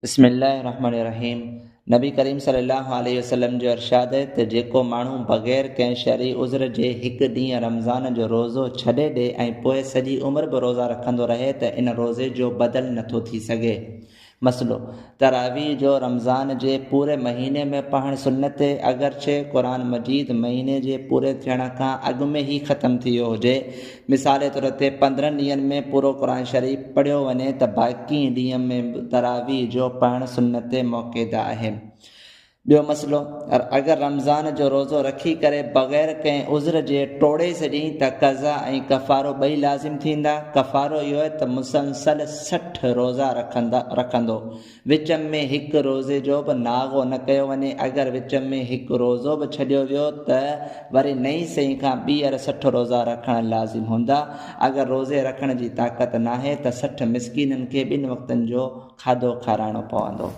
बिस्मिल्लाहिर्रहमानिर्रहीम। नबी करीम सल्लल्लाहु अलैहि वसल्लम जो इरशाद है त जेको माण्हू बग़ैर कंहिं शरई उज़्र जे हिकु ॾींहुं रमज़ान जो रोज़ो छॾे ॾिए ऐं पोइ सॼी उमिरि बि रोज़ा रखंदो रहे त इन रोज़े जो बदल नथो थी सघे। मसलो तरावी जो रमज़ान जे पूरे महीने में पढ़णु सुन्नत है, अगरचे क़ुरान मजीद महीने जे पूरे थियण खां अॻु में ई ख़तमु थी वियो हुजे। मिसाल तौर ते 15 ॾींहंनि में पूरो क़ुरान शरीफ़ पढ़ियो वञे त बाक़ी ॾींहं में तरावी जो पढ़णु सुन्नत मौक़ूदा आहे। ॿियो मसलो, अगरि रमज़ान जो रोज़ो रखी करे बग़ैर कंहिं उज़्र जे टोड़े छॾी त क़ज़ा ऐं कफ़ारो ॿई लाज़िम थींदा। कफ़ारो इहो आहे त मुसलसल 60 रोज़ा रखंदो, विच में हिकु रोज़े जो बि नागो न कयो वञे। अगरि विच में हिकु रोज़ो बि छॾियो वियो त वरी नई सही खां ॿीहर 60 रोज़ा रखण लाज़िम हूंदा। अगरि रोज़े रखण जी ताक़त नाहे त 60 मिस्कीननि खे ॿिनि वक़्तनि जो खाधो खाराइणो पवंदो।